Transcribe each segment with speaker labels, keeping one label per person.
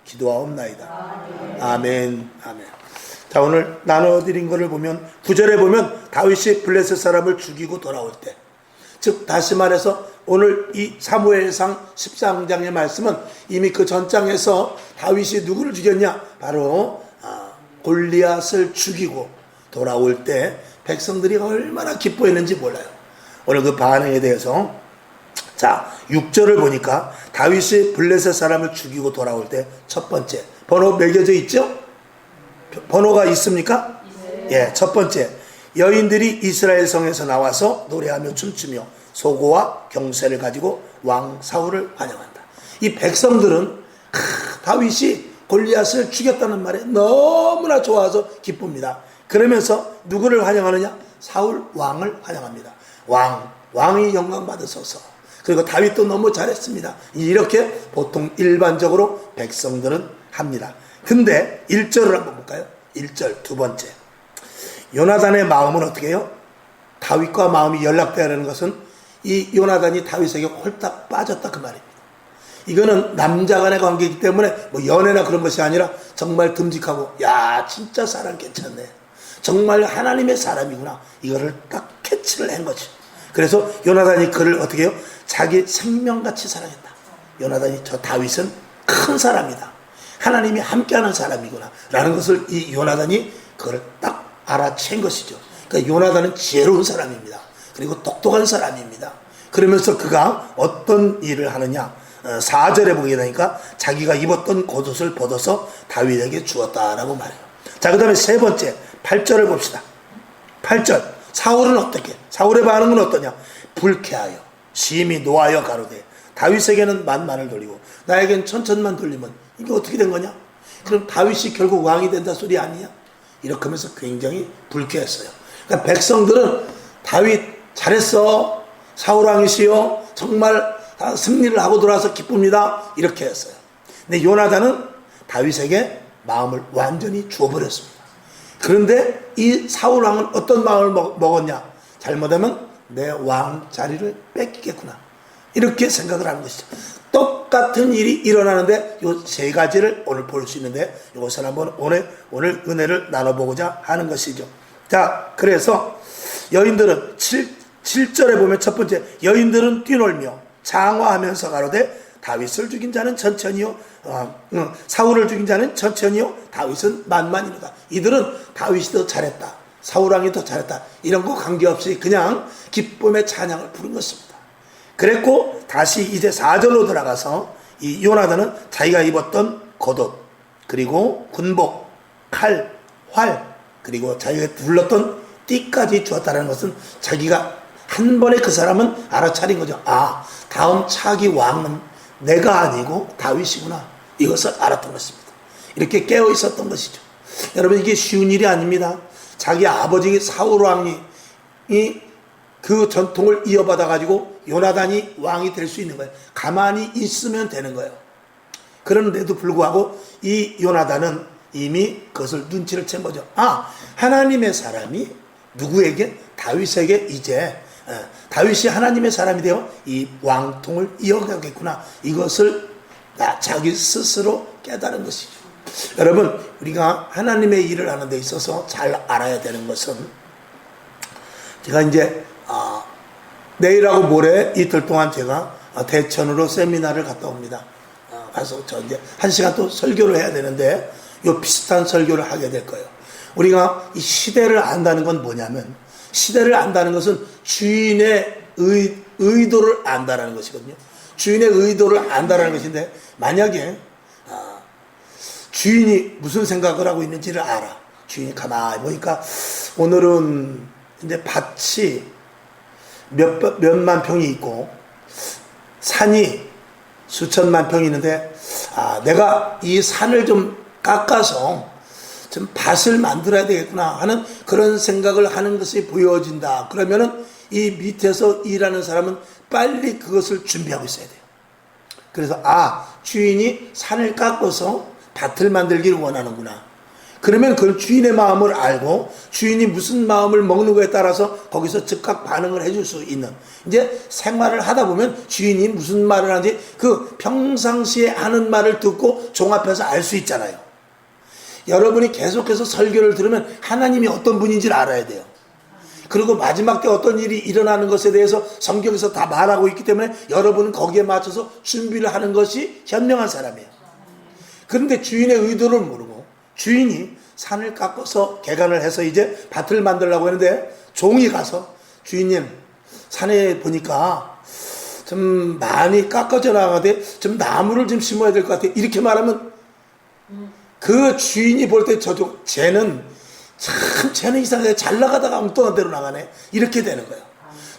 Speaker 1: 기도하옵나이다. 아멘. 아멘. 자, 오늘 나눠드린 것을 보면 9절에 보면 다윗이 블레셋 사람을 죽이고 돌아올 때, 즉 다시 말해서 오늘 이 사무엘상 13장의 말씀은 이미 그 전장에서 다윗이 누구를 죽였냐, 바로 골리앗을 죽이고 돌아올 때 백성들이 얼마나 기뻐했는지 몰라요. 오늘 그 반응에 대해서, 자 6절을 보니까 다윗이 블레셋 사람을 죽이고 돌아올 때 첫 번째 번호 매겨져 있죠? 번호가 있습니까? 예, 첫 번째, 여인들이 이스라엘 성에서 나와서 노래하며 춤추며 소고와 경쇠를 가지고 왕 사울을 환영한다. 이 백성들은 다윗이 골리앗을 죽였다는 말에 너무나 좋아서 기쁩니다. 그러면서 누구를 환영하느냐? 사울 왕을 환영합니다. 왕이 영광 받으소서. 그리고 다윗도 너무 잘했습니다. 이렇게 보통 일반적으로 백성들은 합니다. 근데 1절을 한번 볼까요? 1절 두 번째, 요나단의 마음은 어떻게 해요? 다윗과 마음이 연락되는 것은 이 요나단이 다윗에게 홀딱 빠졌다 그 말입니다. 이거는 남자 간의 관계이기 때문에 뭐 연애나 그런 것이 아니라 정말 듬직하고, 야 진짜 사람 괜찮네, 정말 하나님의 사람이구나, 이거를 딱 캐치를 한 거지. 그래서 요나단이 그를 어떻게 해요? 자기 생명같이 사랑했다. 요나단이, 저 다윗은 큰 사람이다, 하나님이 함께하는 사람이구나 라는 것을 이 요나단이 그걸 딱 알아챈 것이죠. 그러니까 요나단은 지혜로운 사람입니다. 그리고 똑똑한 사람입니다. 그러면서 그가 어떤 일을 하느냐, 4절에 보게 되니까 자기가 입었던 겉옷을 벗어서 다윗에게 주었다라고 말해요. 자, 그 다음에 세 번째 8절을 봅시다. 8절, 사울은 어떻게? 사울의 반응은 어떠냐? 불쾌하여 심히 노하여 가로되 다윗에게는 만만을 돌리고 나에겐 천천만 돌리면 이게 어떻게 된 거냐? 그럼 다윗이 결국 왕이 된다 소리 아니냐? 이렇게 하면서 굉장히 불쾌했어요. 그러니까 백성들은 다윗 잘했어, 사울왕이시여, 정말 승리를 하고 돌아와서 기쁩니다, 이렇게 했어요. 근데 요나단은 다윗에게 마음을 완전히 주어버렸습니다. 그런데 이 사울왕은 어떤 마음을 먹었냐? 잘못하면 내 왕 자리를 뺏기겠구나, 이렇게 생각을 하는 것이죠. 똑같은 일이 일어나는데 요 세 가지를 오늘 볼 수 있는데, 이것을 한번 오늘 은혜를 나눠보고자 하는 것이죠. 자, 그래서 여인들은 7절에 보면 첫 번째, 여인들은 뛰놀며 장화하면서 가로되 다윗을 죽인 자는 천천히요, 사울을 죽인 자는 천천히요, 다윗은 만만이로다. 이들은 다윗이 더 잘했다, 사울왕이 더 잘했다, 이런 거 관계없이 그냥 기쁨의 찬양을 부른 것입니다. 그랬고 다시 이제 4절로 들어가서 이 요나단은 자기가 입었던 겉옷, 그리고 군복, 칼, 활, 그리고 자기가 둘렀던 띠까지 주었다는 것은 자기가 한 번에 그 사람은 알아차린 거죠. 아, 다음 차기 왕은 내가 아니고 다윗이구나, 이것을 알았던 것입니다. 이렇게 깨어 있었던 것이죠. 여러분, 이게 쉬운 일이 아닙니다. 자기 아버지 사울왕이 그 전통을 이어받아 가지고 요나단이 왕이 될 수 있는 거예요. 가만히 있으면 되는 거예요. 그런데도 불구하고 이 요나단은 이미 그것을 눈치를 챈 거죠. 아, 하나님의 사람이 누구에게? 다윗에게 이제 다윗이 하나님의 사람이 되어 이 왕통을 이어가겠구나, 이것을 자기 스스로 깨달은 것이죠. 여러분, 우리가 하나님의 일을 하는 데 있어서 잘 알아야 되는 것은, 제가 이제 내일하고 모레 이틀 동안 제가 대천으로 세미나를 갔다 옵니다. 가서 저 이제 1시간 또 설교를 해야 되는데 요 비슷한 설교를 하게 될 거예요. 우리가 이 시대를 안다는 건 뭐냐면, 시대를 안다는 것은 주인의 의도를 안다라는 것이거든요. 주인의 의도를 안다라는 것인데, 만약에 주인이 무슨 생각을 하고 있는지를 알아. 주인이 가만히 보니까 오늘은 이제 밭이 몇만 평이 있고 산이 수천만 평이 있는데, 내가 이 산을 좀 깎아서 좀 밭을 만들어야 되겠구나 하는 그런 생각을 하는 것이 보여진다. 그러면은 이 밑에서 일하는 사람은 빨리 그것을 준비하고 있어야 돼요. 그래서 주인이 산을 깎아서 밭을 만들기를 원하는구나. 그러면 그 주인의 마음을 알고 주인이 무슨 마음을 먹는 거에 따라서 거기서 즉각 반응을 해줄 수 있는, 이제 생활을 하다 보면 주인이 무슨 말을 하는지 그 평상시에 하는 말을 듣고 종합해서 알 수 있잖아요. 여러분이 계속해서 설교를 들으면 하나님이 어떤 분인지를 알아야 돼요. 그리고 마지막 때 어떤 일이 일어나는 것에 대해서 성경에서 다 말하고 있기 때문에 여러분은 거기에 맞춰서 준비를 하는 것이 현명한 사람이에요. 그런데 주인의 의도를 모르고 주인이 산을 깎아서 개간을 해서 이제 밭을 만들려고 하는데 종이 가서 주인님, 산에 보니까 좀 많이 깎아져 나가는데 좀 나무를 좀 심어야 될 것 같아요. 이렇게 말하면 그 주인이 볼 때 저쪽 쟤는 이상하게 잘 나가다가 엉뚱한 데로 나가네, 이렇게 되는 거예요.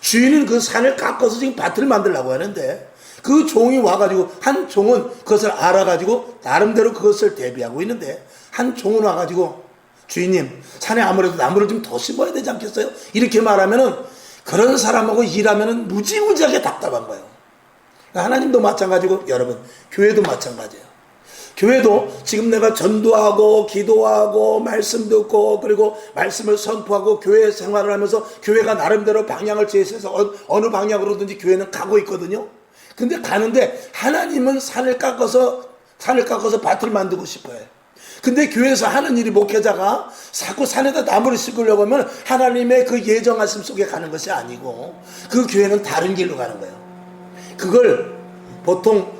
Speaker 1: 주인은 그 산을 깎아서 지금 밭을 만들려고 하는데 그 종이 와가지고, 한 종은 그것을 알아가지고 나름대로 그것을 대비하고 있는데 한 종은 와가지고 주인님, 산에 아무래도 나무를 좀 더 심어야 되지 않겠어요? 이렇게 말하면은 그런 사람하고 일하면은 무지무지하게 답답한 거예요. 하나님도 마찬가지고 여러분, 교회도 마찬가지예요. 교회도 지금 내가 전도하고 기도하고 말씀 듣고 그리고 말씀을 선포하고 교회 생활을 하면서 교회가 나름대로 방향을 제시해서 어느 방향으로든지 교회는 가고 있거든요. 근데 가는데 하나님은 산을 깎아서 밭을 만들고 싶어요. 근데 교회에서 하는 일이, 목회자가 자꾸 산에다 나무를 심으려고 하면 하나님의 그 예정하심 속에 가는 것이 아니고 그 교회는 다른 길로 가는 거예요. 그걸 보통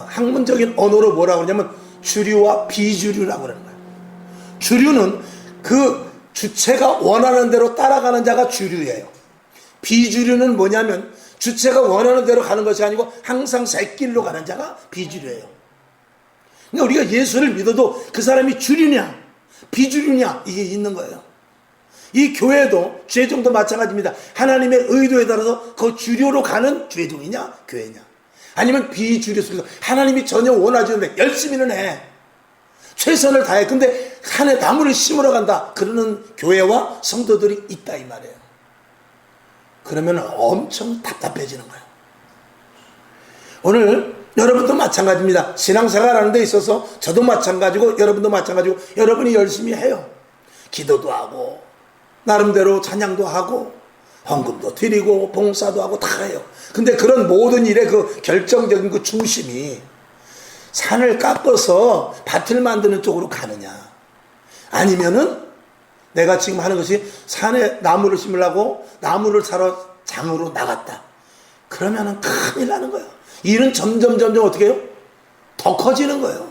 Speaker 1: 학문적인 언어로 뭐라고 그러냐면 주류와 비주류라고 그러는 거예요. 주류는 그 주체가 원하는 대로 따라가는 자가 주류예요. 비주류는 뭐냐면 주체가 원하는 대로 가는 것이 아니고 항상 새 길로 가는 자가 비주류예요. 그러니까 우리가 예수를 믿어도 그 사람이 주류냐 비주류냐 이게 있는 거예요. 이 교회도 죄종도 마찬가지입니다. 하나님의 의도에 따라서 그 주류로 가는 죄종이냐 교회냐, 아니면 비주류 속에서 하나님이 전혀 원하지 않는데 열심히는 해, 최선을 다해, 근데 산에 나무를 심으러 간다 그러는 교회와 성도들이 있다 이 말이에요. 그러면 엄청 답답해지는 거예요. 오늘 여러분도 마찬가지입니다. 신앙생활 하는 데 있어서 저도 마찬가지고 여러분도 마찬가지고, 여러분이 열심히 해요. 기도도 하고 나름대로 찬양도 하고 헌금도 드리고 봉사도 하고 다 해요. 근데 그런 모든 일의 그 결정적인 그 중심이 산을 깎아서 밭을 만드는 쪽으로 가느냐, 아니면은 내가 지금 하는 것이 산에 나무를 심으려고 나무를 사러 장으로 나갔다, 그러면은 큰일 나는 거예요. 일은 점점 어떻게 해요? 더 커지는 거예요.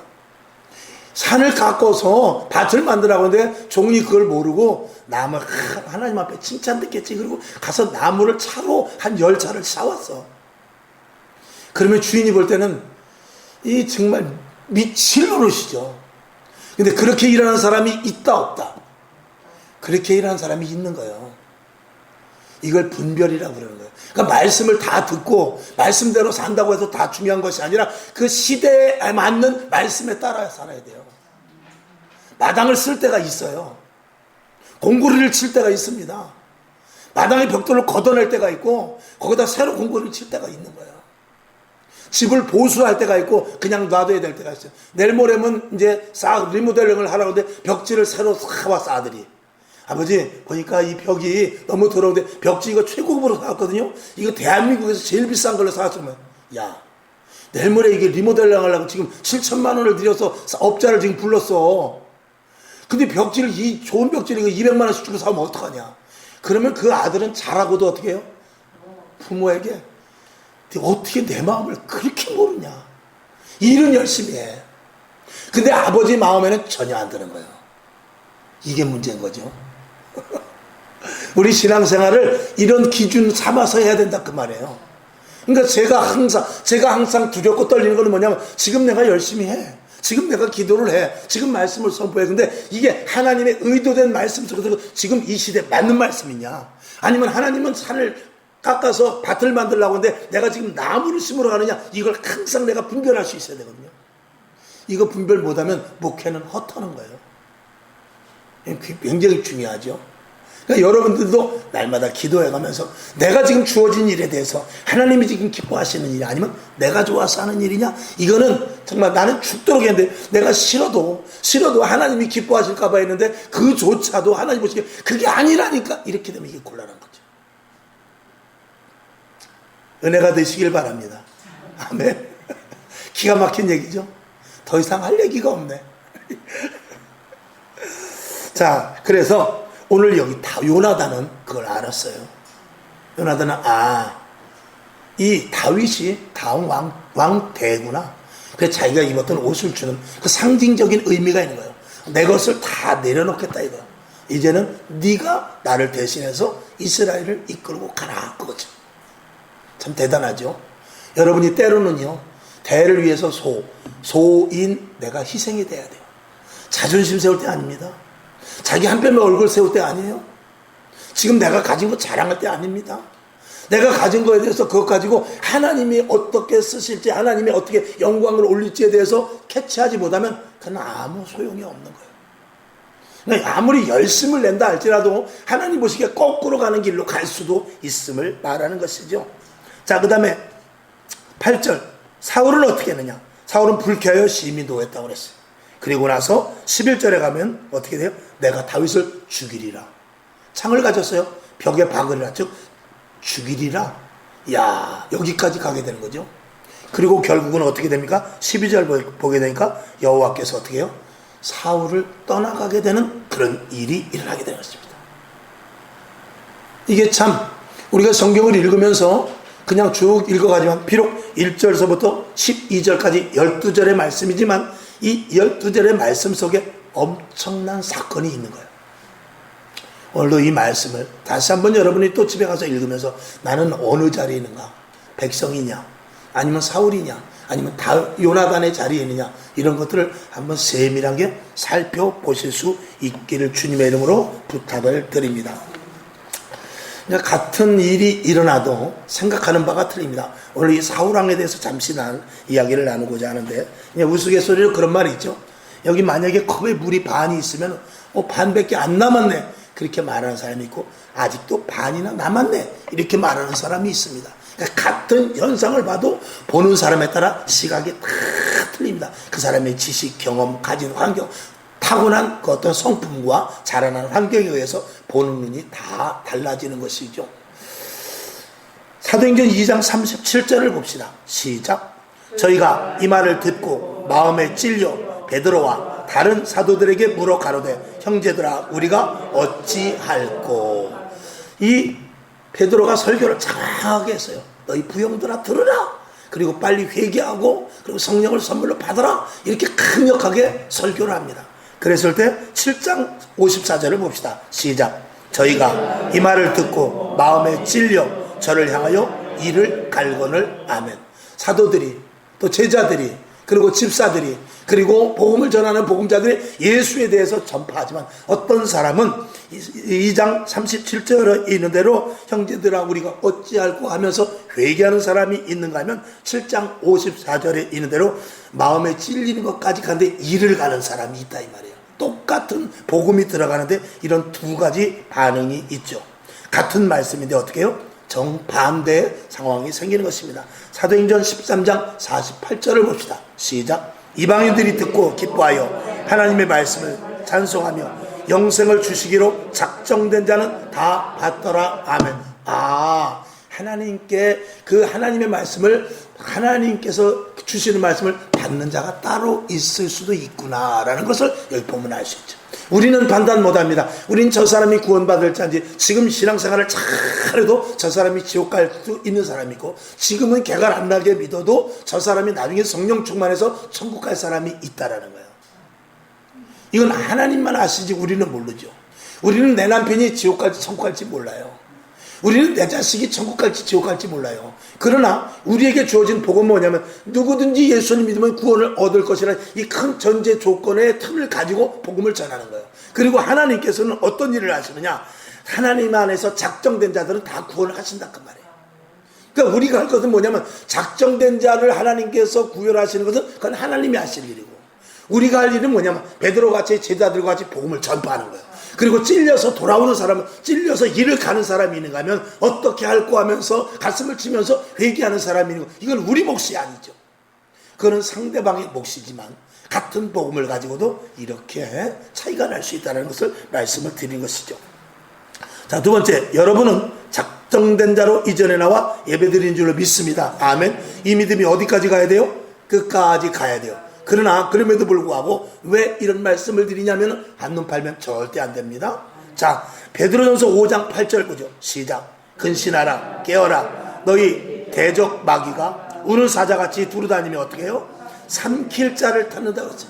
Speaker 1: 산을 깎아서 밭을 만들라고 하는데 종이 그걸 모르고 나무, 하나님 앞에 칭찬 듣겠지, 그리고 가서 나무를 차로 한 10차를 사왔어. 그러면 주인이 볼 때는 이 정말 미칠 노릇이죠. 근데 그렇게 일하는 사람이 있다 없다? 그렇게 일하는 사람이 있는 거예요. 이걸 분별이라고 그러는 거예요. 그러니까 말씀을 다 듣고 말씀대로 산다고 해서 다 중요한 것이 아니라 그 시대에 맞는 말씀에 따라 살아야 돼요. 마당을 쓸 때가 있어요. 공구리를 칠 때가 있습니다. 마당의 벽돌을 걷어낼 때가 있고 거기다 새로 공구리를 칠 때가 있는 거예요. 집을 보수할 때가 있고 그냥 놔둬야 될 때가 있어요. 내일 모레면 이제 리모델링을 하라고 하는데 벽지를 새로 사와 싸들이, 아버지 보니까 이 벽이 너무 더러운데 벽지 이거 최고급으로 사왔거든요. 이거 대한민국에서 제일 비싼 걸로 사왔으면, 야 내일 모레 이게 리모델링 하려고 지금 7천만 원을 들여서 업자를 지금 불렀어. 근데 벽지를, 이 좋은 벽지를 200만 원씩 주고 사면 어떡하냐. 그러면 그 아들은 잘하고도 어떻게 해요? 부모에게 어떻게 내 마음을 그렇게 모르냐. 일은 열심히 해. 근데 아버지 마음에는 전혀 안 드는 거예요. 이게 문제인 거죠. 우리 신앙생활을 이런 기준 삼아서 해야 된다 그 말이에요. 그러니까 제가 항상 두렵고 떨리는 건 뭐냐면, 지금 내가 열심히 해, 지금 내가 기도를 해, 지금 말씀을 선포해, 근데 이게 하나님의 의도된 말씀 속에서 지금 이 시대에 맞는 말씀이냐, 아니면 하나님은 산을 깎아서 밭을 만들려고 하는데 내가 지금 나무를 심으러 가느냐, 이걸 항상 내가 분별할 수 있어야 되거든요. 이거 분별 못하면 목회는 헛하는 거예요. 굉장히 중요하죠. 그러니까 여러분들도 날마다 기도해가면서 내가 지금 주어진 일에 대해서 하나님이 지금 기뻐하시는 일이 아니면 내가 좋아서 하는 일이냐, 이거는 정말 나는 죽도록 했는데 내가 싫어도 하나님이 기뻐하실까 봐 했는데 그조차도 하나님 보시기에 그게 아니라니까, 이렇게 되면 이게 곤란한 거죠. 은혜가 되시길 바랍니다. 아멘. 기가 막힌 얘기죠. 더 이상 할 얘기가 없네. 자, 그래서 오늘 여기 요나단은 그걸 알았어요. 요나단은 이 다윗이 다음 왕 대구나. 그래서 자기가 입었던 옷을 주는 그 상징적인 의미가 있는 거예요. 내 것을 다 내려놓겠다 이거. 이제는 네가 나를 대신해서 이스라엘을 이끌고 가라, 그거죠. 참 대단하죠. 여러분이 때로는요, 대를 위해서 소인 내가 희생이 돼야 돼요. 자존심 세울 때 아닙니다. 자기 한 뼘의 얼굴 세울 때 아니에요. 지금 내가 가진 거 자랑할 때 아닙니다. 내가 가진 거에 대해서 그것 가지고 하나님이 어떻게 쓰실지, 하나님이 어떻게 영광을 올릴지에 대해서 캐치하지 못하면 그건 아무 소용이 없는 거예요. 그러니까 아무리 열심을 낸다 할지라도 하나님 보시기에 거꾸로 가는 길로 갈 수도 있음을 말하는 것이죠. 자, 그 다음에 8절, 사울은 어떻게 했느냐. 사울은 불쾌하여 심히 노했다고 그랬어요. 그리고 나서 11절에 가면 어떻게 돼요? 내가 다윗을 죽이리라. 창을 가졌어요. 벽에 박으리라. 즉 죽이리라. 야, 여기까지 가게 되는 거죠. 그리고 결국은 어떻게 됩니까? 12절 보게 되니까 여호와께서 어떻게 해요? 사울을 떠나가게 되는 그런 일이 일어나게 되는 것입니다. 이게 참 우리가 성경을 읽으면서 그냥 쭉 읽어가지만 비록 1절서부터 12절까지 12절의 말씀이지만 이 12절의 말씀 속에 엄청난 사건이 있는 거예요. 오늘도 이 말씀을 다시 한번 여러분이 또 집에 가서 읽으면서 나는 어느 자리에 있는가? 백성이냐? 아니면 사울이냐? 아니면 요나단의 자리에 있느냐? 이런 것들을 한번 세밀하게 살펴보실 수 있기를 주님의 이름으로 부탁을 드립니다. 그러니까 같은 일이 일어나도 생각하는 바가 틀립니다. 오늘 이 사울왕에 대해서 잠시 이야기를 나누고자 하는데, 우스갯소리로 그런 말이 있죠. 여기 만약에 컵에 물이 반이 있으면 반밖에 안 남았네, 그렇게 말하는 사람이 있고, 아직도 반이나 남았네, 이렇게 말하는 사람이 있습니다. 그러니까 같은 현상을 봐도 보는 사람에 따라 시각이 다 틀립니다. 그 사람의 지식, 경험, 가진 환경, 타고난 그 어떤 성품과 자라난 환경에 의해서 보는 눈이 다 달라지는 것이죠. 사도행전 2장 37절을 봅시다. 시작. 저희가 이 말을 듣고 마음에 찔려 베드로와 다른 사도들에게 물어 가로되 형제들아 우리가 어찌할꼬. 이 베드로가 설교를 장하게 했어요. 너희 부형들아 들으라. 그리고 빨리 회개하고 그리고 성령을 선물로 받아라. 이렇게 강력하게 설교를 합니다. 그랬을 때 7장 54절을 봅시다. 시작. 저희가 이 말을 듣고 마음에 찔려 저를 향하여 이를 갈거늘. 아멘. 사도들이 또 제자들이 그리고 집사들이 그리고 복음을 전하는 복음자들이 예수에 대해서 전파하지만 어떤 사람은 2장 37절에 있는 대로 형제들아 우리가 어찌할꼬 하면서 회개하는 사람이 있는가 하면 7장 54절에 있는 대로 마음에 찔리는 것까지 가는데 이를 가는 사람이 있다 이 말이에요. 똑같은 복음이 들어가는데 이런 두 가지 반응이 있죠. 같은 말씀인데 어떻게 해요? 정반대의 상황이 생기는 것입니다. 사도행전 13장 48절을 봅시다. 시작. 이방인들이 듣고 기뻐하여 하나님의 말씀을 찬송하며 영생을 주시기로 작정된 자는 다 받더라. 아멘. 하나님께 그 하나님의 말씀을 하나님께서 주시는 말씀을 받는 자가 따로 있을 수도 있구나라는 것을 여기 보면 알 수 있죠. 우리는 판단 못합니다. 우린 저 사람이 구원받을 자인지 지금 신앙생활을 잘해도 저 사람이 지옥 갈 수 있는 사람이고 지금은 개가 안 나게 믿어도 저 사람이 나중에 성령 충만해서 천국 갈 사람이 있다라는 거예요. 이건 하나님만 아시지 우리는 모르죠. 우리는 내 남편이 지옥 갈지 천국 갈지 몰라요. 우리는 내 자식이 천국 갈지 지옥 갈지 몰라요. 그러나 우리에게 주어진 복은 뭐냐면 누구든지 예수님 믿으면 구원을 얻을 것이라는 이 큰 전제 조건의 틀을 가지고 복음을 전하는 거예요. 그리고 하나님께서는 어떤 일을 하시느냐, 하나님 안에서 작정된 자들은 다 구원을 하신다 그 말이에요. 그러니까 우리가 할 것은 뭐냐면 작정된 자를 하나님께서 구별하시는 것은 그건 하나님이 하실 일이고, 우리가 할 일은 뭐냐면 베드로같이 제자들과 같이 복음을 전파하는 거예요. 그리고 찔려서 돌아오는 사람은, 찔려서 일을 가는 사람이 있는가 하면 어떻게 할꼬 하면서 가슴을 치면서 회개하는 사람이 있는가. 이건 우리 몫이 아니죠. 그거는 상대방의 몫이지만 같은 복음을 가지고도 이렇게 차이가 날 수 있다는 것을 말씀을 드린 것이죠. 자, 두 번째, 여러분은 작정된 자로 이전에 나와 예배드린 줄로 믿습니다. 아멘. 이 믿음이 어디까지 가야 돼요? 끝까지 가야 돼요. 그러나 그럼에도 불구하고 왜 이런 말씀을 드리냐면 한눈 팔면 절대 안 됩니다. 자, 베드로전서 5장 8절 보죠. 시작. 근신하라, 깨어라. 너희 대적 마귀가 우는 사자같이 두루다니며 어떻게 해요? 삼킬 자를 탔는다 그랬죠.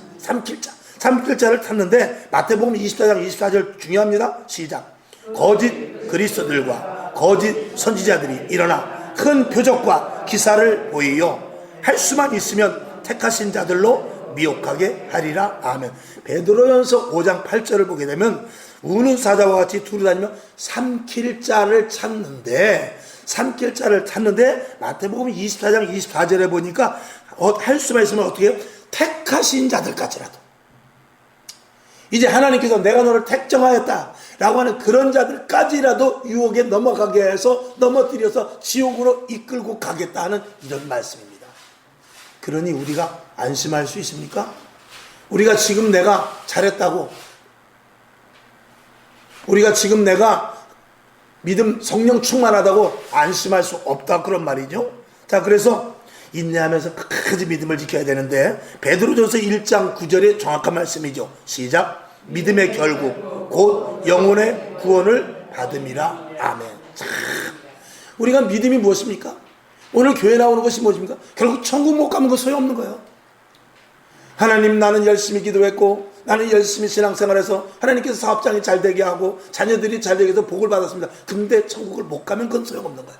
Speaker 1: 삼킬 자를 탔는데 마태복음 24장 24절 중요합니다. 시작. 거짓 그리스도들과 거짓 선지자들이 일어나 큰 표적과 기사를 보이요 할 수만 있으면 택하신 자들로 미혹하게 하리라. 아멘. 베드로전서 5장 8절을 보게 되면 우는 사자와 같이 두루다니며 삼킬 자를 찾는데 마태복음 24장 24절에 보니까 할 수만 있으면 어떻게 해요? 택하신 자들까지라도. 이제 하나님께서 내가 너를 택정하였다 라고 하는 그런 자들까지라도 유혹에 넘어가게 해서 넘어뜨려서 지옥으로 이끌고 가겠다 하는 이런 말씀입니다. 그러니 우리가 안심할 수 있습니까? 우리가 지금 내가 잘했다고, 우리가 지금 내가 믿음 성령 충만하다고 안심할 수 없다 그런 말이죠. 자, 그래서 인내하면서 끝까지 믿음을 지켜야 되는데 베드로전서 1장 9절의 정확한 말씀이죠. 시작. 믿음의 결국 곧 영혼의 구원을 받음이라. 아멘. 참, 우리가 믿음이 무엇입니까? 오늘 교회 나오는 것이 무엇입니까? 결국 천국 못 가면 그 소용없는 거예요. 하나님, 나는 열심히 기도했고 나는 열심히 신앙생활해서 하나님께서 사업장이 잘 되게 하고 자녀들이 잘 되게 해서 복을 받았습니다. 근데 천국을 못 가면 그건 소용없는 거예요.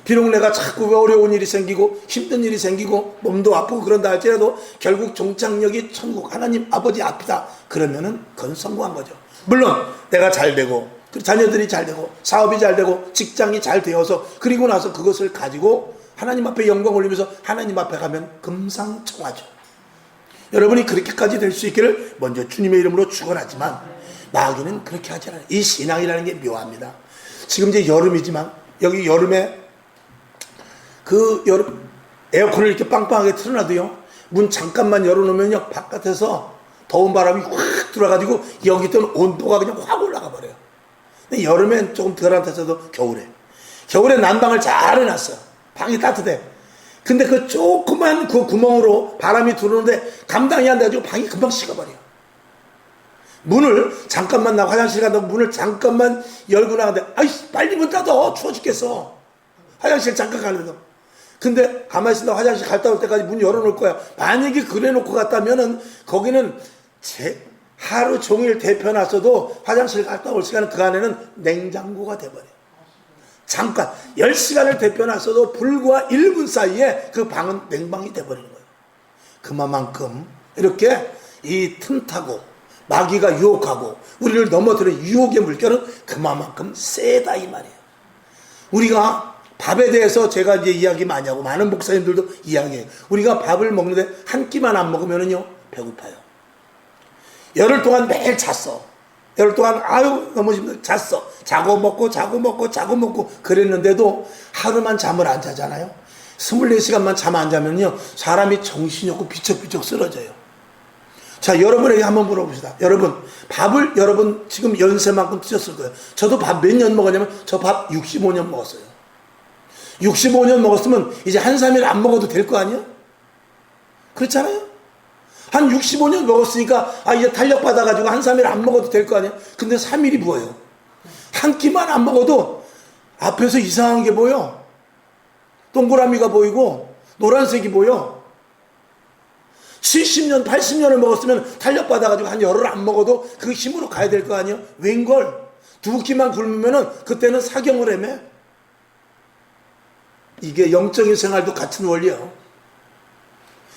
Speaker 1: 비록 내가 자꾸 어려운 일이 생기고 힘든 일이 생기고 몸도 아프고 그런다 할지라도 결국 종착역이 천국 하나님 아버지 앞이다. 그러면은 그건 성공한 거죠. 물론 내가 잘 되고 자녀들이 잘 되고 사업이 잘 되고 직장이 잘 되어서 그리고 나서 그것을 가지고 하나님 앞에 영광 올리면서 하나님 앞에 가면 금상첨화죠. 여러분이 그렇게까지 될 수 있기를 먼저 주님의 이름으로 축원하지만 마귀는 그렇게 하지 않아요. 이 신앙이라는 게 묘합니다. 지금 이제 여름이지만 여기 여름에 여름 에어컨을 이렇게 빵빵하게 틀어놔도요, 문 잠깐만 열어놓으면요 바깥에서 더운 바람이 확 들어가지고 여기 있던 온도가 그냥 확 올라가 버려요. 근데 여름엔 조금 덜한 탓해도 겨울에 난방을 잘 해놨어요. 방이 따뜻해. 근데 그 조그만 그 구멍으로 바람이 들어오는데 감당이 안 돼가지고 방이 금방 식어버려요. 문을 잠깐만 나 화장실 간다고 문을 잠깐만 열고 나가는데 아이 빨리 문 닫아 추워 죽겠어. 화장실 잠깐 가려도. 근데 가만히 있으다 화장실 갔다 올 때까지 문 열어놓을 거야. 만약에 그래 놓고 갔다면은 거기는 하루 종일 데펴놨어도 화장실 갔다 올 시간은 그 안에는 냉장고가 돼버려요. 잠깐 10시간을 데펴놨어도 불과 1분 사이에 그 방은 냉방이 돼버리는 거예요. 그만큼 이렇게 이 틈타고 마귀가 유혹하고 우리를 넘어뜨리는 유혹의 물결은 그만큼 세다 이 말이에요. 우리가 밥에 대해서 제가 이제 이야기 많이 하고 많은 목사님들도 이야기해요. 우리가 밥을 먹는데 한 끼만 안 먹으면요 배고파요. 열흘 동안 매일 잤어. 열흘 동안 너무 힘들어 잤어. 자고 먹고 그랬는데도 하루만 잠을 안 자잖아요. 24시간만 잠 안 자면요 사람이 정신이 없고 비쩍비쩍 쓰러져요. 자, 여러분에게 한번 물어봅시다. 밥을 여러분 지금 연세만큼 드셨을 거예요. 저도 밥 몇 년 먹었냐면 저 밥 65년 먹었어요. 65년 먹었으면 이제 한 3일 안 먹어도 될 거 아니에요? 그렇잖아요? 한 65년 먹었으니까 이제 탄력 받아가지고 한 3일 안 먹어도 될 거 아니에요? 근데 3일이 뭐예요? 한 끼만 안 먹어도 앞에서 이상한 게 보여. 동그라미가 보이고 노란색이 보여. 70년, 80년을 먹었으면 탄력 받아가지고 한 열흘 안 먹어도 그 힘으로 가야 될 거 아니에요? 웬걸? 2끼만 굶으면은 그때는 사경을 헤매. 이게 영적인 생활도 같은 원리예요.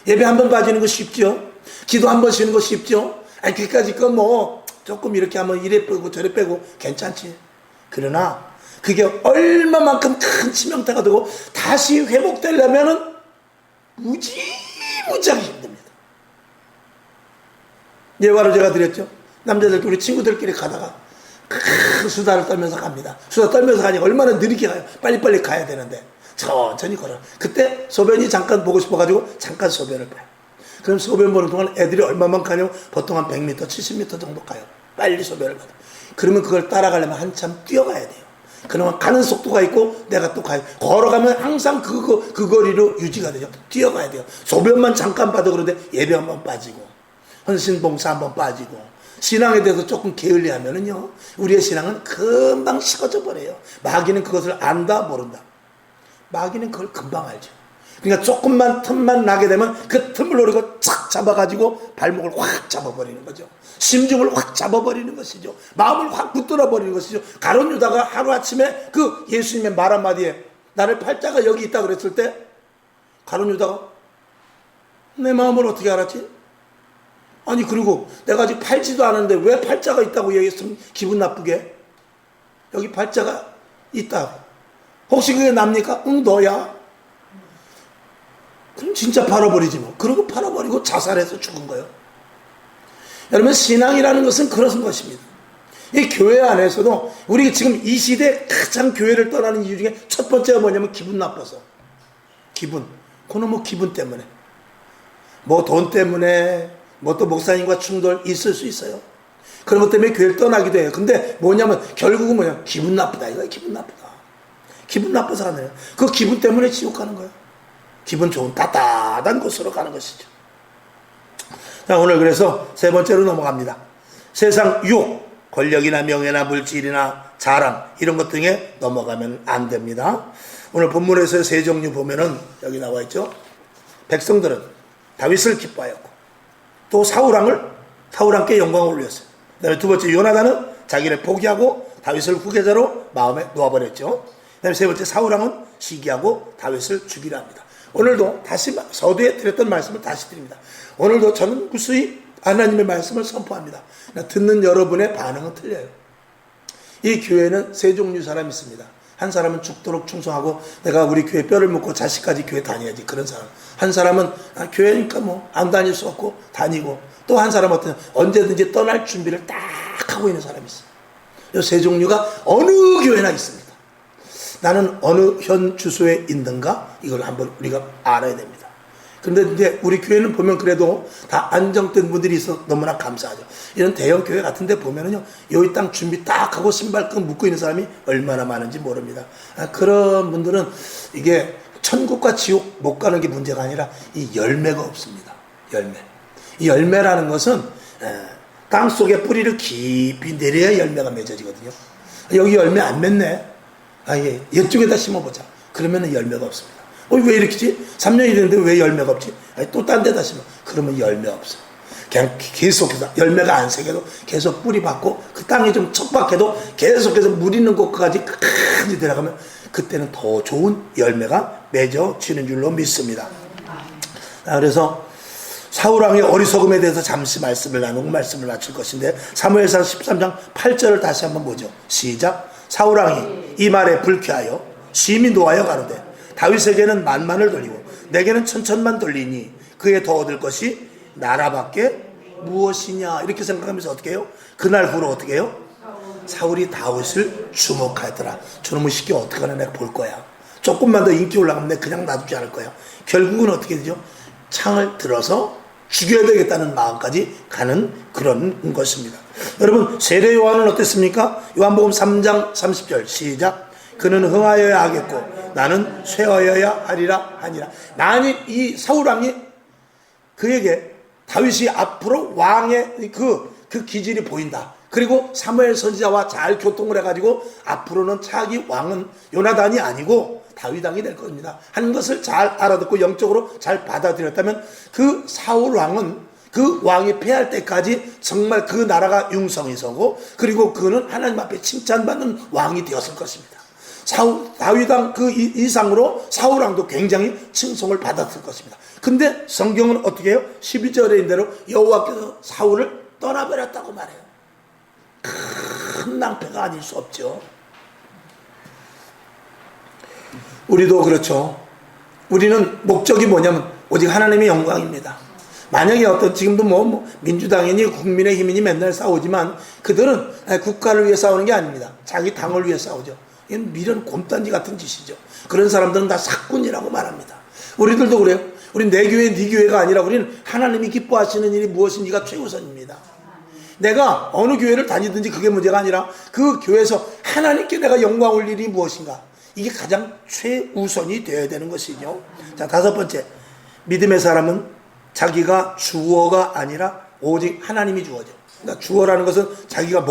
Speaker 1: 예배 한 번 빠지는 거 쉽죠? 기도 한 번 쉬는 거 쉽죠? 그까짓 거 뭐 조금 이렇게 하면 이래 빼고 저래 빼고 괜찮지. 그러나 그게 얼마만큼 큰 치명타가 되고 다시 회복되려면은 무지무지하게 힘듭니다. 예화를 제가 드렸죠. 남자들끼리 우리 친구들끼리 가다가 수다를 떨면서 갑니다. 수다 떨면서 가니까 얼마나 느리게 가요. 빨리빨리 가야 되는데 천천히 걸어. 그때 소변이 잠깐 보고 싶어가지고 잠깐 소변을 봐요. 그럼 소변 보는 동안 애들이 얼마만 가냐면 보통 한 100m, 70m 정도 가요. 빨리 소변을 받아. 그러면 그걸 따라가려면 한참 뛰어가야 돼요. 그러면 가는 속도가 있고 내가 또 가요. 걸어가면 항상 그 거리로 유지가 되죠. 뛰어가야 돼요. 소변만 잠깐 봐도 그런데 예배 한번 빠지고 헌신봉사 한번 빠지고 신앙에 대해서 조금 게을리하면은요 우리의 신앙은 금방 식어져 버려요. 마귀는 그것을 안다 모른다. 마귀는 그걸 금방 알죠. 그러니까 조금만 틈만 나게 되면 그 틈을 노리고 착 잡아가지고 발목을 확 잡아버리는 거죠. 심중을 확 잡아버리는 것이죠. 마음을 확 붙들어 버리는 것이죠. 가룟 유다가 하루아침에 그 예수님의 말 한마디에 나를 팔자가 여기 있다 그랬을 때 가룟 유다가 내 마음을 어떻게 알았지? 아니 그리고 내가 아직 팔지도 않았는데 왜 팔자가 있다고 얘기했으면 기분 나쁘게? 여기 팔자가 있다. 혹시 그게 납니까? 응 너야. 그럼 진짜 팔아버리지 뭐. 그러고 팔아버리고 자살해서 죽은 거예요. 여러분 신앙이라는 것은 그런 것입니다. 이 교회 안에서도 우리 지금 이 시대에 가장 교회를 떠나는 이유 중에 첫 번째가 뭐냐면 기분 나빠서. 기분. 그건 뭐 기분 때문에. 뭐 돈 때문에 뭐 또 목사님과 충돌 있을 수 있어요. 그런 것 때문에 교회를 떠나기도 해요. 근데 뭐냐면 결국은 뭐냐 기분 나쁘다 이거야. 기분 나쁘다. 기분 나빠서 가네요. 그 기분 때문에 지옥 가는 거예요. 기분 좋은 따뜻한 곳으로 가는 것이죠. 자, 오늘 그래서 세 번째로 넘어갑니다. 세상 유혹, 권력이나 명예나 물질이나 자랑 이런 것 등에 넘어가면 안 됩니다. 오늘 본문에서 세 종류 보면은 여기 나와 있죠. 백성들은 다윗을 기뻐하였고 또 사울왕께 영광을 올렸어요. 그다음에 두 번째 요나단은 자기를 포기하고 다윗을 후계자로 마음에 놓아버렸죠. 그다음에 세 번째 사울왕은 시기하고 다윗을 죽이려 합니다. 오늘도 다시 서두에 드렸던 말씀을 다시 드립니다. 오늘도 저는 무수히 하나님의 말씀을 선포합니다. 듣는 여러분의 반응은 틀려요. 이 교회는 세 종류 사람이 있습니다. 한 사람은 죽도록 충성하고 내가 우리 교회 뼈를 묻고 자식까지 교회 다녀야지 그런 사람. 한 사람은 교회니까 뭐 안 다닐 수 없고 다니고 또 한 사람은 어떤 언제든지 떠날 준비를 딱 하고 있는 사람이 있어요. 이 세 종류가 어느 교회나 있습니다. 나는 어느 현 주소에 있는가? 이걸 한번 우리가 알아야 됩니다. 그런데 이제 우리 교회는 보면 그래도 다 안정된 분들이 있어 너무나 감사하죠. 이런 대형 교회 같은 데 보면은요, 여기 땅 준비 딱 하고 신발끈 묶고 있는 사람이 얼마나 많은지 모릅니다. 그런 분들은 이게 천국과 지옥 못 가는 게 문제가 아니라 이 열매가 없습니다. 열매. 이 열매라는 것은 땅 속에 뿌리를 깊이 내려야 열매가 맺어지거든요. 여기 열매 안 맺네. 예, 이쪽에다 심어보자. 그러면 열매가 없습니다. 왜 이렇게지? 3년이 됐는데 왜 열매가 없지? 또 딴 데다 심어. 그러면 열매가 없어요. 그냥 계속해서 열매가 안 새겨도 계속 뿌리 받고 그 땅이 좀 척박해도 계속해서 물 있는 곳까지 끝까지 들어가면 그때는 더 좋은 열매가 맺어지는 줄로 믿습니다. 그래서 사울왕의 어리석음에 대해서 잠시 말씀을 나누고 말씀을 마칠 것인데 사무엘상 13장 8절을 다시 한번 보죠. 시작. 사울왕이 이 말에 불쾌하여 심히 노하여 가로되 다윗에게는 만만을 돌리고 내게는 천천만 돌리니 그에 더 얻을 것이 나라밖에 무엇이냐 이렇게 생각하면서 어떻게 해요? 그날 후로 어떻게 해요? 사울이 다윗을 주목하더라. 저놈의 시키 어떻게 하나 내가 볼 거야. 조금만 더 인기 올라가면 내가 그냥 놔두지 않을 거야. 결국은 어떻게 되죠? 창을 들어서 죽여야 되겠다는 마음까지 가는 그런 것입니다. 여러분 세례 요한은 어땠습니까? 요한복음 3장 30절 시작. 그는 흥하여야 하겠고 나는 쇠하여야 하리라 하니라. 만일 이 사울왕이 그에게 다윗이 앞으로 왕의 그 기질이 보인다. 그리고 사무엘 선지자와 잘 교통을 해가지고 앞으로는 차기 왕은 요나단이 아니고 다윗왕이 될 겁니다. 한 것을 잘 알아듣고 영적으로 잘 받아들였다면 그 사울 왕은 그 왕이 패할 때까지 정말 그 나라가 융성이 서고 그리고 그는 하나님 앞에 칭찬받는 왕이 되었을 것입니다. 다윗왕 그 이상으로 사울 왕도 굉장히 칭송을 받았을 것입니다. 근데 성경은 어떻게 해요? 12절에 있는 대로 여호와께서 사울을 떠나버렸다고 말해요. 큰 낭패가 아닐 수 없죠. 우리도 그렇죠. 우리는 목적이 뭐냐면 오직 하나님의 영광입니다. 만약에 지금도 민주당이니 국민의힘이니 맨날 싸우지만 그들은 국가를 위해 싸우는 게 아닙니다. 자기 당을 위해 싸우죠. 이건 미련 곰단지 같은 짓이죠. 그런 사람들은 다 사꾼이라고 말합니다. 우리들도 그래요. 우리 내 교회 네 교회가 아니라 우리는 하나님이 기뻐하시는 일이 무엇인지가 최우선입니다. 내가 어느 교회를 다니든지 그게 문제가 아니라 그 교회에서 하나님께 내가 영광 올 일이 무엇인가, 이게 가장 최우선이 되어야 되는 것이죠. 자, 다섯 번째, 믿음의 사람은 자기가 주어가 아니라 오직 하나님이 주어죠. 그러니까 주어라는 것은 자기가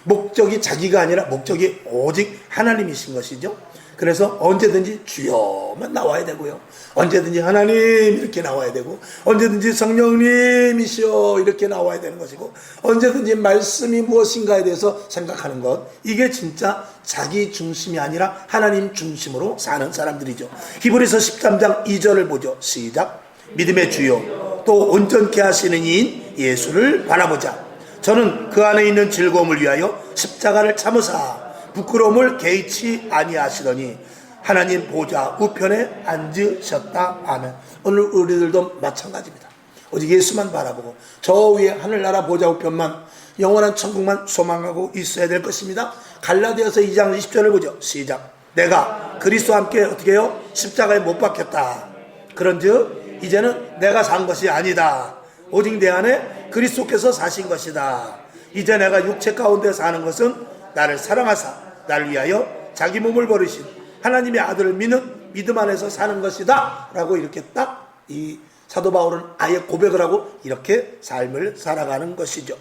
Speaker 1: 목적이 자기가 아니라 목적이 오직 하나님이신 것이죠. 그래서 언제든지 주여만 나와야 되고요. 언제든지 하나님 이렇게 나와야 되고, 언제든지 성령님이시여 이렇게 나와야 되는 것이고, 언제든지 말씀이 무엇인가에 대해서 생각하는 것, 이게 진짜 자기 중심이 아니라 하나님 중심으로 사는 사람들이죠. 히브리서 13장 2절을 보죠. 시작. 믿음의 주요 또 온전케 하시는 이인 예수를 바라보자. 저는 그 안에 있는 즐거움을 위하여 십자가를 참으사 부끄러움을 개의치 아니하시더니 하나님 보좌 우편에 앉으셨다. 아멘. 오늘 우리들도 마찬가지입니다. 오직 예수만 바라보고 저 위에 하늘나라 보좌 우편만, 영원한 천국만 소망하고 있어야 될 것입니다. 갈라디아서 2장 20절을 보죠. 시작. 내가 그리스도와 함께 어떻게 해요? 십자가에 못 박혔다. 그런즉 이제는 내가 산 것이 아니다. 오직 내 안에 그리스도께서 사신 것이다. 이제 내가 육체 가운데 사는 것은 나를 사랑하사 나를 위하여 자기 몸을 버리신 하나님의 아들을 믿는 믿음 안에서 사는 것이다 라고 이렇게 딱 이 사도 바울은 아예 고백을 하고 이렇게 삶을 살아가는 것이죠.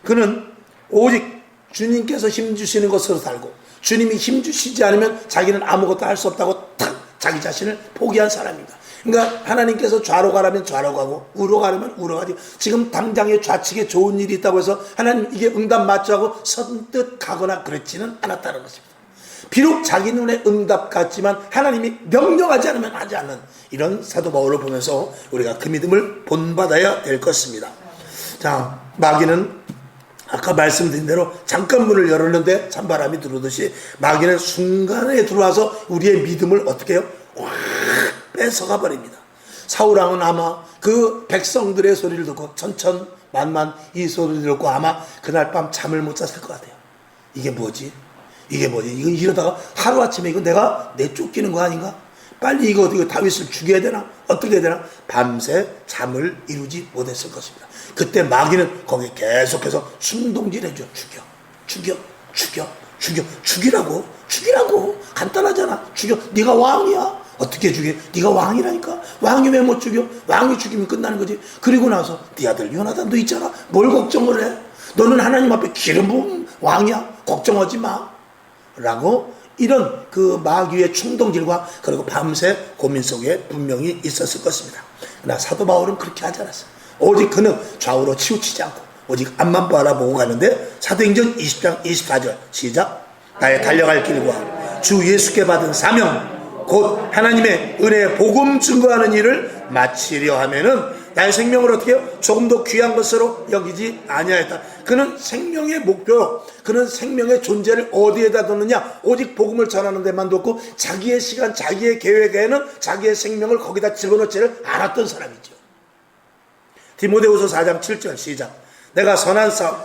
Speaker 1: 그는 오직 주님께서 힘주시는 것으로 살고, 주님이 힘주시지 않으면 자기는 아무것도 할 수 없다고 탁 자기 자신을 포기한 사람입니다. 그러니까 하나님께서 좌로 가라면 좌로 가고 우로 가라면 우로 가지, 지금 당장에 좌측에 좋은 일이 있다고 해서 하나님 이게 응답 맞죠 하고 선뜻 가거나 그렇지는 않았다는 것입니다. 비록 자기 눈에 응답 같지만 하나님이 명령하지 않으면 하지 않는 이런 사도 바울을 보면서 우리가 그 믿음을 본받아야 될 것입니다. 자, 마귀는 아까 말씀드린 대로 잠깐 문을 열었는데 찬바람이 들어오듯이 마귀는 순간에 들어와서 우리의 믿음을 어떻게 해요? 확 뺏어가 버립니다. 사울왕은 아마 그 백성들의 소리를 듣고 천천만만 이 소리를 듣고 아마 그날 밤 잠을 못 잤을 것 같아요. 이게 뭐지? 이거 이러다가 하루아침에 이거 내가 내쫓기는 거 아닌가? 빨리 이거 다윗을 죽여야 되나? 어떻게 해야 되나? 밤새 잠을 이루지 못했을 것입니다. 그때 마귀는 거기 계속해서 순동질해줘. 죽이라고. 간단하잖아. 죽여. 네가 왕이야. 어떻게 죽여? 네가 왕이라니까. 왕이 왜 못 죽여? 왕이 죽이면 끝나는 거지. 그리고 나서 네 아들 요나단도 있잖아. 뭘 걱정을 해? 너는 하나님 앞에 기름 부은 왕이야. 걱정하지 마. 라고 이런 그 마귀의 충동질과 그리고 밤새 고민 속에 분명히 있었을 것입니다. 그러나 사도 바울은 그렇게 하지 않았어요. 오직 그는 좌우로 치우치지 않고 오직 앞만 바라보고 가는데, 사도행전 20장 24절 시작. 나의 달려갈 길과 주 예수께 받은 사명 곧 하나님의 은혜의 복음 증거하는 일을 마치려 하면은 나의 생명을 어떻게 해요? 조금 더 귀한 것으로 여기지 아니하였다. 그는 생명의 목표, 그는 생명의 존재를 어디에다 뒀느냐? 오직 복음을 전하는 데만 뒀고 자기의 시간, 자기의 계획에는 자기의 생명을 거기다 집어넣지를 않았던 사람이죠. 디모데후서 4장 7절 시작. 내가 선한 싸움,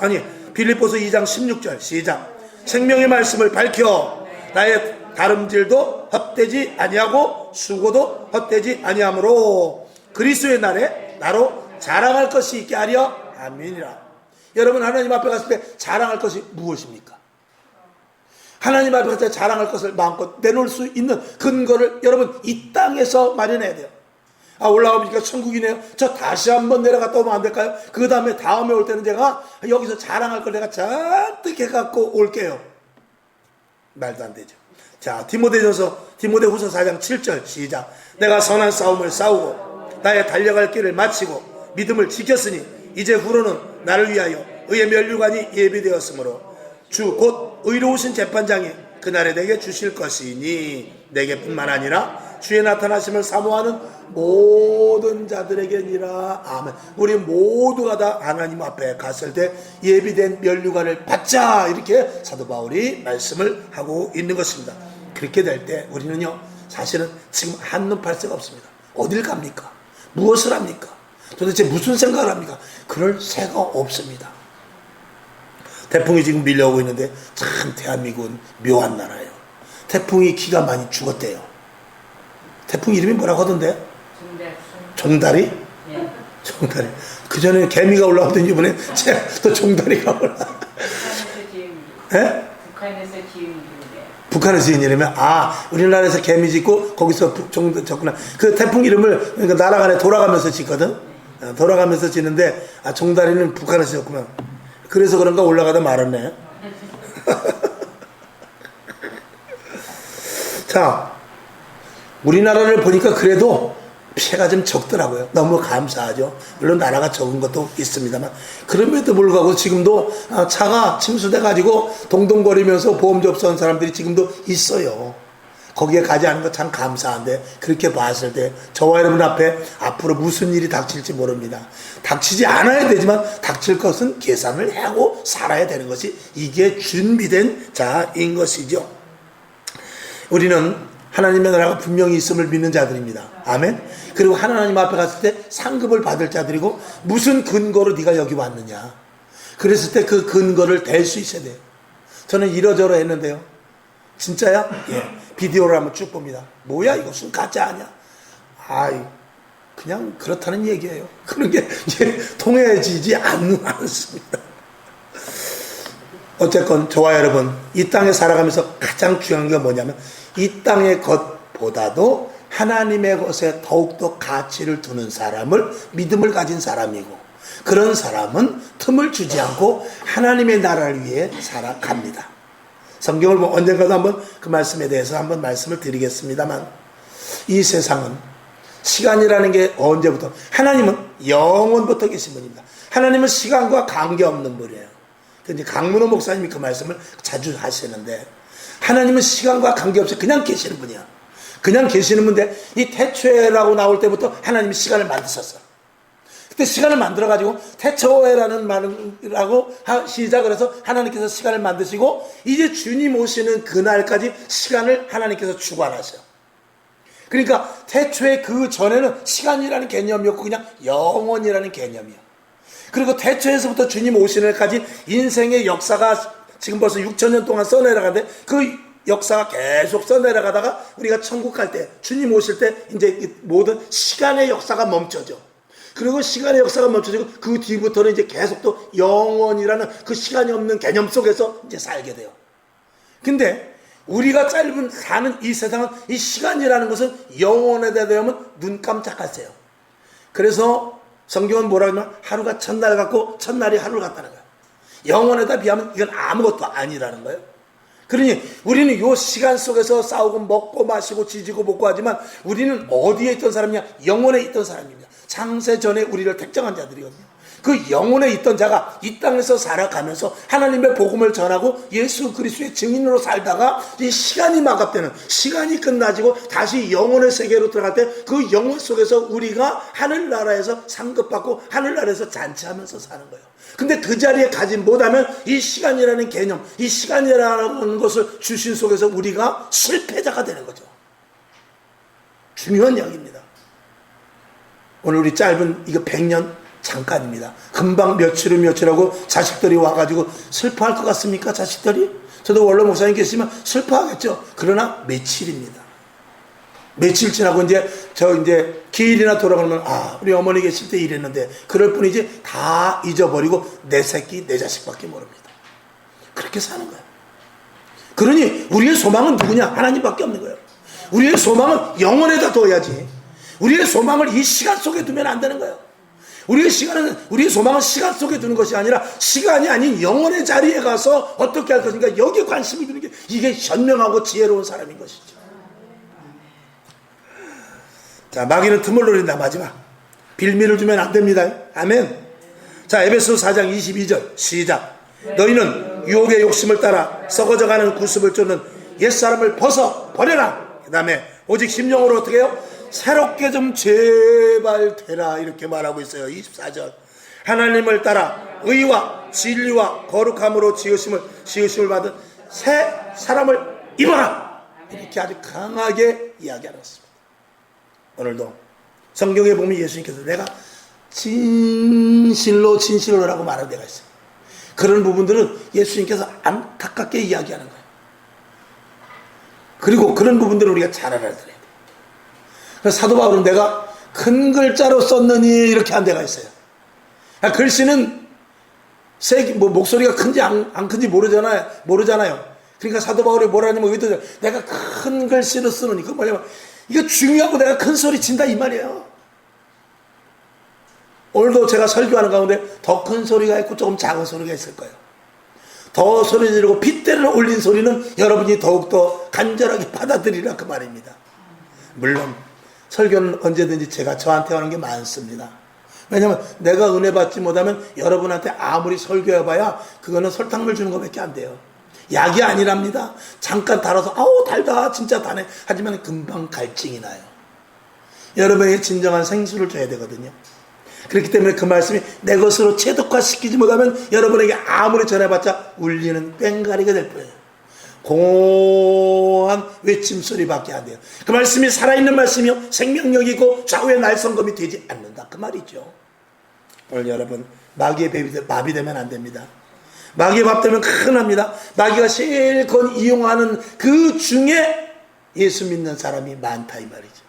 Speaker 1: 빌립보서 2장 16절 시작. 생명의 말씀을 밝혀 나의 다름질도 헛되지 아니하고 수고도 헛되지 아니하므로 그리스도의 날에 나로 자랑할 것이 있게 하려 아멘이라. 여러분, 하나님 앞에 갔을 때 자랑할 것이 무엇입니까? 하나님 앞에 갔을 때 자랑할 것을 마음껏 내놓을 수 있는 근거를 여러분 이 땅에서 마련해야 돼요. 올라가보니까 천국이네요. 저 다시 한번 내려갔다 오면 안 될까요? 그 다음에 올 때는 제가 여기서 자랑할 걸 내가 잔뜩 해갖고 올게요. 말도 안 되죠. 자, 디모데후서 4장 7절 시작. 내가 선한 싸움을 싸우고 나의 달려갈 길을 마치고 믿음을 지켰으니 이제 후로는 나를 위하여 의의 면류관이 예비되었으므로 주 곧 의로우신 재판장이 그날에 내게 주실 것이니 내게뿐만 아니라 주의 나타나심을 사모하는 모든 자들에게니라. 아멘. 우리 모두가 다 하나님 앞에 갔을 때 예비된 면류관을 받자, 이렇게 사도 바울이 말씀을 하고 있는 것입니다. 그렇게 될 때 우리는요, 사실은 지금 한눈 팔 새가 없습니다. 어딜 갑니까? 무엇을 합니까? 도대체 무슨 생각을 합니까? 그럴 새가 없습니다. 태풍이 지금 밀려오고 있는데 참 대한민국은 묘한 나라예요. 태풍이 기가 많이 죽었대요. 태풍 이름이 뭐라고 하던데? 종다리?
Speaker 2: 예.
Speaker 1: 종다리. 그전에 개미가 올라오더니 이번에 또 종다리가 올라.
Speaker 2: 북한에서 지은 이름이에요.
Speaker 1: 북한에서 지은 이름이면 우리나라에서 개미 짓고 거기서 졌구나. 그 태풍 이름을 그러니까 나라 간에 돌아가면서 짓거든. 돌아가면서 짓는데 종다리는 북한에서 지었구나. 그래서 그런가 올라가다 말았네. 자, 우리나라를 보니까 그래도 피해가 좀 적더라고요. 너무 감사하죠. 물론 나라가 적은 것도 있습니다만 그럼에도 불구하고 지금도 차가 침수돼 가지고 동동거리면서 보험 접수한 사람들이 지금도 있어요. 거기에 가지 않은 거 참 감사한데 그렇게 봤을 때 저와 여러분 앞에 앞으로 무슨 일이 닥칠지 모릅니다. 닥치지 않아야 되지만 닥칠 것은 계산을 하고 살아야 되는 것이 이게 준비된 자인 것이죠. 우리는 하나님의 나라가 분명히 있음을 믿는 자들입니다. 아멘. 그리고 하나님 앞에 갔을 때 상급을 받을 자들이고 무슨 근거로 네가 여기 왔느냐. 그랬을 때 그 근거를 댈 수 있어야 돼요. 저는 이러저러 했는데요. 진짜야? 예. 비디오를 한번 쭉 봅니다. 뭐야 이것은 가짜 아니야? 그냥 그렇다는 얘기예요. 그런 게 통해지지 않습니다. 어쨌건 저와 여러분 이 땅에 살아가면서 가장 중요한 게 뭐냐면 이 땅의 것보다도 하나님의 것에 더욱더 가치를 두는 사람을 믿음을 가진 사람이고 그런 사람은 틈을 주지 않고 하나님의 나라를 위해 살아갑니다. 성경을 언젠가도 한번 그 말씀에 대해서 한번 말씀을 드리겠습니다만 이 세상은 시간이라는 게 언제부터 하나님은 영원부터 계신 분입니다. 하나님은 시간과 관계없는 분이에요. 이제 강문호 목사님이 그 말씀을 자주 하시는데 하나님은 시간과 관계없이 그냥 계시는 분이야. 그냥 계시는 분인데 이 태초에라고 나올 때부터 하나님이 시간을 만드셨어. 그때 시간을 만들어가지고 태초에라는 말이라고 시작을 해서 하나님께서 시간을 만드시고 이제 주님 오시는 그날까지 시간을 하나님께서 주관하셔. 그러니까 태초에 그 전에는 시간이라는 개념이었고 그냥 영원이라는 개념이야. 그리고 태초에서부터 주님 오시는 날까지 인생의 역사가 지금 벌써 6,000년 동안 써내려가는데 그 역사가 계속 써내려가다가 우리가 천국 갈 때 주님 오실 때 이제 모든 시간의 역사가 멈춰져. 그리고 시간의 역사가 멈춰지고 그 뒤부터는 이제 계속 또 영원이라는 그 시간이 없는 개념 속에서 이제 살게 돼요. 근데 우리가 사는 이 세상은 이 시간이라는 것은 영원에 대하면 눈 깜짝하세요. 그래서 성경은 뭐라 하면 하루가 첫날 같고 첫날이 하루를 같다는 거예요. 영원에다 비하면 이건 아무것도 아니라는 거예요. 그러니 우리는 이 시간 속에서 싸우고 먹고 마시고 지지고 볶고 하지만 우리는 어디에 있던 사람이냐? 영원에 있던 사람입니다. 창세 전에 우리를 택정한 자들이거든요. 그 영혼에 있던 자가 이 땅에서 살아가면서 하나님의 복음을 전하고 예수 그리스도의 증인으로 살다가 이 시간이 마감되는 시간이 끝나지고 다시 영혼의 세계로 들어갈 때 그 영혼 속에서 우리가 하늘나라에서 상급받고 하늘나라에서 잔치하면서 사는 거예요. 근데 그 자리에 가지 못하면 이 시간이라는 개념, 이 시간이라는 것을 주신 속에서 우리가 실패자가 되는 거죠. 중요한 이야기입니다. 오늘 우리 짧은 이거 100년 잠깐입니다. 금방 며칠하고 자식들이 와가지고 슬퍼할 것 같습니까? 자식들이? 저도 원로 목사님 계시면 슬퍼하겠죠. 그러나 며칠입니다. 며칠 지나고 이제 기일이나 돌아가면 우리 어머니 계실 때 이랬는데 그럴 뿐이지 다 잊어버리고 내 새끼 내 자식밖에 모릅니다. 그렇게 사는 거예요. 그러니 우리의 소망은 누구냐? 하나님밖에 없는 거예요. 우리의 소망은 영혼에다 둬야지. 우리의 소망을 이 시간 속에 두면 안 되는 거예요. 우리의 소망은 시간 속에 두는 것이 아니라 시간이 아닌 영혼의 자리에 가서 어떻게 할 것인가 여기에 관심을 두는 게 이게 현명하고 지혜로운 사람인 것이죠. 자, 마귀는 틈을 노린다. 마지막 빌미를 주면 안 됩니다. 아멘. 자, 에베소 4장 22절 시작. 너희는 유혹의 욕심을 따라 썩어져가는 구습을 쫓는 옛사람을 벗어버려라. 그 다음에 오직 심령으로 어떻게 해요? 새롭게 좀 제발 되라. 이렇게 말하고 있어요. 24절. 하나님을 따라 의와 진리와 거룩함으로 지으심을 받은 새 사람을 입어라. 이렇게 아주 강하게 이야기하고 있습니다. 오늘도 성경에 보면 예수님께서 내가 진실로라고 말하는 데가 있어요. 그런 부분들은 예수님께서 안타깝게 이야기하는 거예요. 그리고 그런 부분들을 우리가 잘 알아들어야 돼요. 그래서 사도 바울은 내가 큰 글자로 썼느니 이렇게 한 데가 있어요. 글씨는 목소리가 큰지 안 큰지 모르잖아요. 그러니까 사도 바울이 뭐라 하냐면 내가 큰 글씨로 쓰느니, 그 뭐냐면 이거 중요하고 내가 큰 소리 친다 이 말이에요. 오늘도 제가 설교하는 가운데 더 큰 소리가 있고 조금 작은 소리가 있을 거예요. 더 소리 지르고 핏대를 올린 소리는 여러분이 더욱더 간절하게 받아들이라 그 말입니다. 물론 설교는 언제든지 제가 저한테 하는 게 많습니다. 왜냐하면 내가 은혜 받지 못하면 여러분한테 아무리 설교해봐야 그거는 설탕물 주는 것밖에 안 돼요. 약이 아니랍니다. 잠깐 달아서 아우 달다 진짜 다네 하지만 금방 갈증이 나요. 여러분에게 진정한 생수를 줘야 되거든요. 그렇기 때문에 그 말씀이 내 것으로 체득화시키지 못하면 여러분에게 아무리 전해봤자 울리는 뺑가리가 될 뿐이에요. 공허한 외침소리밖에 안 돼요. 그 말씀이 살아있는 말씀이요 생명력이 있고 좌우의 날성검이 되지 않는다 그 말이죠. 오늘 여러분 마귀의 마비되면 안 됩니다. 마귀의 밥되면 큰일 납니다. 마귀가 실컷 이용하는 그 중에 예수 믿는 사람이 많다 이 말이죠.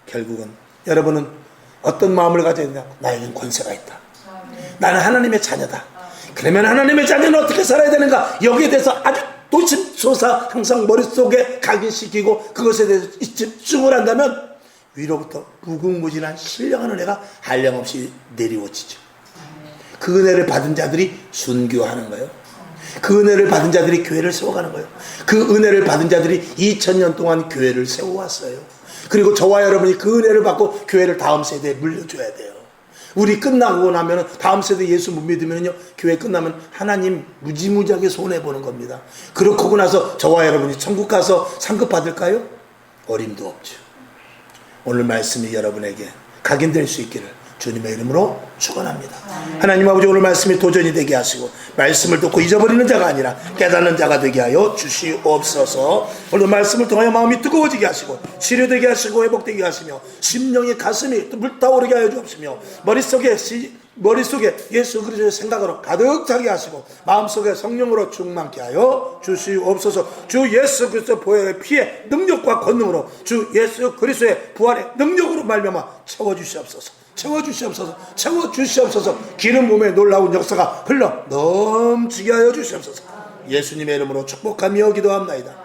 Speaker 1: 결국은 여러분은 어떤 마음을 가져야 되냐? 나에겐 권세가 있다. 나는 하나님의 자녀다. 그러면 하나님의 자녀는 어떻게 살아야 되는가? 여기에 대해서 아주 도심소사 항상 머릿속에 각인시키고 그것에 대해서 집중을 한다면 위로부터 무궁무진한 신령한 은혜가 한량없이 내리워지죠. 그 은혜를 받은 자들이 순교하는 거예요. 그 은혜를 받은 자들이 교회를 세워가는 거예요. 그 은혜를 받은 자들이 2000년 동안 교회를 세워왔어요. 그리고 저와 여러분이 그 은혜를 받고 교회를 다음 세대에 물려줘야 돼요. 우리 끝나고 나면 다음 세대 예수 못 믿으면요 교회 끝나면 하나님 무지무지하게 손해보는 겁니다. 그렇고 나서 저와 여러분이 천국 가서 상급 받을까요? 어림도 없죠. 오늘 말씀이 여러분에게 각인될 수 있기를 주님의 이름으로 축원합니다. 하나님 아버지 오늘 말씀이 도전이 되게 하시고 말씀을 듣고 잊어버리는 자가 아니라 깨닫는 자가 되게 하여 주시옵소서. 오늘 말씀을 통하여 마음이 뜨거워지게 하시고 치료되게 하시고 회복되게 하시며 심령의 가슴이 불타오르게 하여 주옵시며 머릿속에 예수 그리스도의 생각으로 가득 차게 하시고 마음속에 성령으로 충만케 하여 주시옵소서. 주 예수 그리스도 보혈의 피의 능력과 권능으로 주 예수 그리스도의 부활의 능력으로 말미암아 채워주시옵소서. 채워주시옵소서. 기름 부음의 놀라운 역사가 흘러 넘치게 하여 주시옵소서. 예수님의 이름으로 축복하며 기도합나이다.